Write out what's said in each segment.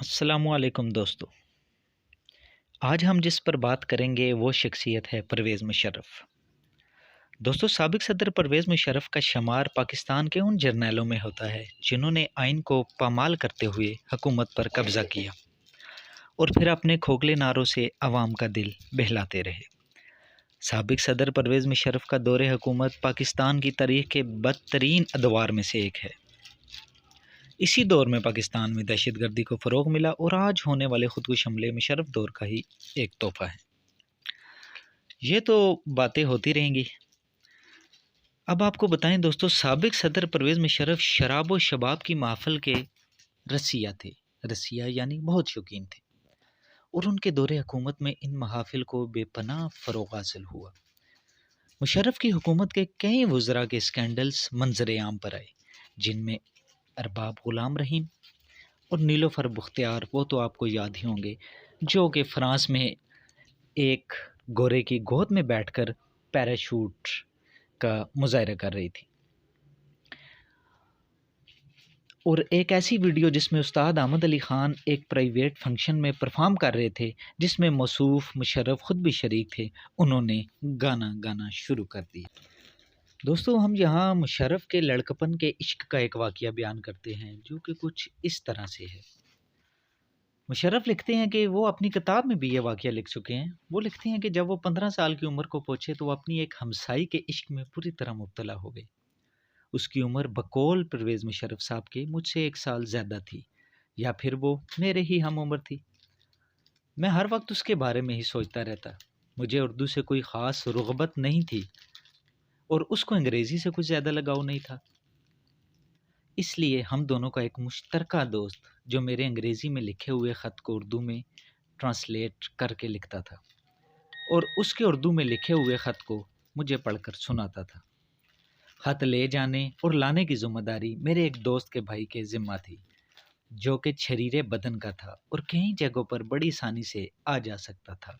अस्सलामुअलैकुम दोस्तों। आज हम जिस पर बात करेंगे वो शख्सियत है परवेज़ मुशर्रफ। दोस्तों, साबिक सदर परवेज़ मुशर्रफ का शुमार पाकिस्तान के उन जर्नैलों में होता है जिन्होंने आइन को पामाल करते हुए हुकूमत पर कब्ज़ा किया और फिर अपने खोखले नारों से अवाम का दिल बहलाते रहे। साबिक सदर परवेज़ मुशर्रफ का दौरे हुकूमत पाकिस्तान की तारीख़ के बदतरीन अदवार में से एक है। इसी दौर में पाकिस्तान में दहशतगर्दी को फ़रोग़ मिला और आज होने वाले खुदकुश हमले मुशर्रफ दौर का ही एक तोहफ़ा है। ये तो बातें होती रहेंगी। अब आपको बताएं दोस्तों, साबिक सदर परवेज़ मुशर्रफ शराब व शबाब की महफ़िल के रसिया थे। रसिया यानी बहुत शौकीन थे और उनके दौरे हुकूमत में इन महाफ़िल को बेपनाह फ़रोग़ हासिल हुआ। मुशर्रफ की हुकूमत के कई वज़रा के स्कैंडल्स मंजर आम पर आए, जिनमें अरबाब ग़ुलाम रहीम और नीलोफ़र बुख्तियार, वो तो आपको याद ही होंगे, जो कि फ़्रांस में एक गोरे की गोद में बैठकर पैराशूट का मुज़ाहरा कर रही थी। और एक ऐसी वीडियो जिसमें उस्ताद अहमद अली ख़ान एक प्राइवेट फंक्शन में परफॉर्म कर रहे थे, जिसमें मौसूफ़ मुशर्रफ ख़ुद भी शरीक थे, उन्होंने गाना गाना शुरू कर दिया। दोस्तों, हम यहाँ मुशर्रफ के लड़कपन के इश्क का एक वाक़या बयान करते हैं, जो कि कुछ इस तरह से है। मुशर्रफ लिखते हैं कि वो अपनी किताब में भी ये वाक़या लिख चुके हैं। वो लिखते हैं कि जब वो 15 साल की उम्र को पहुँचे तो वो अपनी एक हमसाई के इश्क में पूरी तरह मुब्तला हो गए। उसकी उम्र बकौल परवेज़ मुशर्रफ साहब के मुझसे 1 साल ज़्यादा थी, या फिर वो मेरे ही हम उम्र थी। मैं हर वक्त उसके बारे में ही सोचता रहता। मुझे उर्दू से कोई ख़ास रुग़बत नहीं थी और उसको अंग्रेज़ी से कुछ ज़्यादा लगाव नहीं था। इसलिए हम दोनों का एक मुश्तरका दोस्त, जो मेरे अंग्रेज़ी में लिखे हुए ख़त को उर्दू में ट्रांसलेट करके लिखता था और उसके उर्दू में लिखे हुए ख़त को मुझे पढ़कर सुनाता था। ख़त ले जाने और लाने की ज़िम्मेदारी मेरे एक दोस्त के भाई के ज़िम्मा थी, जो कि छरीरे बदन का था और कई जगहों पर बड़ी आसानी से आ जा सकता था।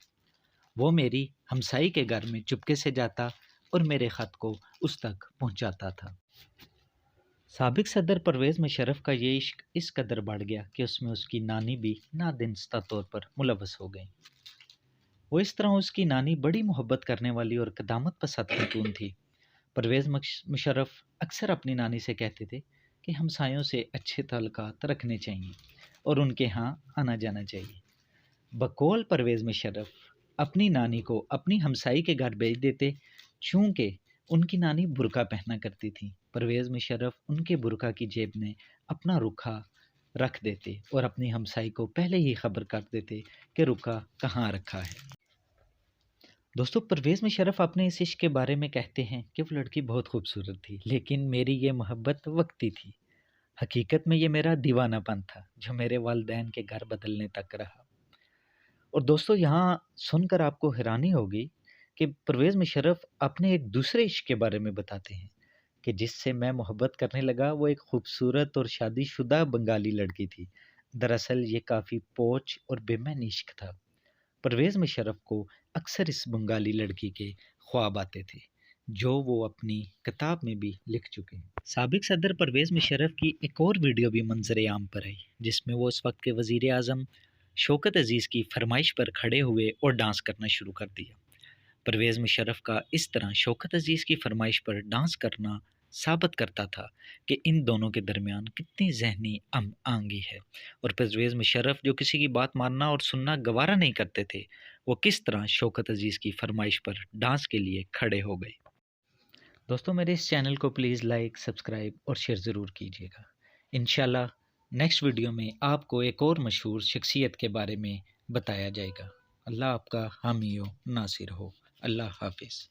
वो मेरी हमसाई के घर में चुपके से जाता और मेरे ख़त को उस तक पहुँचाता था। साबिक सदर परवेज़ मुशर्रफ का ये इश्क इस कदर बढ़ गया कि उसमें उसकी नानी भी नादिनस्ता तौर पर मुलव्वस हो गई। वो इस तरह उसकी नानी बड़ी मोहब्बत करने वाली और क़दामत पसंद खातून थी। परवेज़ मुशर्रफ अक्सर अपनी नानी से कहते थे कि हमसायों से अच्छे ताल्लुकात रखने चाहिए और उनके यहाँ आना जाना चाहिए। बकौल परवेज़ मुशर्रफ अपनी नानी को अपनी हमसाई के घर भेज देते, चूँकि उनकी नानी बुर्का पहना करती थी। परवेज़ मुशर्रफ उनके बुर्का की जेब में अपना रुखा रख देते और अपनी हमसाई को पहले ही खबर कर देते कि रुखा कहाँ रखा है। दोस्तों, परवेज़ मुशर्रफ अपने इस इश्क के बारे में कहते हैं कि वो लड़की बहुत खूबसूरत थी, लेकिन मेरी ये मोहब्बत वक्ती थी। हकीकत में ये मेरा दीवानापन था, जो मेरे वालिदैन के घर बदलने तक रहा। और दोस्तों, यहाँ सुनकर आपको हैरानी होगी कि परवेज़ मुशर्रफ अपने एक दूसरे इश्क के बारे में बताते हैं कि जिससे मैं मोहब्बत करने लगा, वो एक खूबसूरत और शादीशुदा बंगाली लड़की थी। दरअसल ये काफ़ी पोच और बेमैनी इश्क था। परवेज़ मुशर्रफ को अक्सर इस बंगाली लड़की के ख्वाब आते थे, जो वो अपनी किताब में भी लिख चुके हैं। साबिक सदर परवेज़ मुशर्रफ की एक और वीडियो भी मंजर आम पर आई, जिसमें वो उस वक्त के वज़ीर आज़म शौकत अज़ीज़ की फरमाइश पर खड़े हुए और डांस करना शुरू कर दिया। परवेज़ मुशर्रफ का इस तरह शौकत अज़ीज़ की फरमाइश पर डांस करना साबित करता था कि इन दोनों के दरमियान कितनी ज़हनी आंगी है, और परवेज़ मुशर्रफ, जो किसी की बात मानना और सुनना गवारा नहीं करते थे, वो किस तरह शौकत अज़ीज़ की फरमाइश पर डांस के लिए खड़े हो गए। दोस्तों, मेरे इस चैनल को प्लीज़ लाइक, सब्सक्राइब और शेयर ज़रूर कीजिएगा। इंशाल्लाह नेक्स्ट वीडियो में आपको एक और मशहूर शख्सियत के बारे में बताया जाएगा। अल्लाह आपका हामी हो, नासिर हो। अल्लाह हाफ़िज़।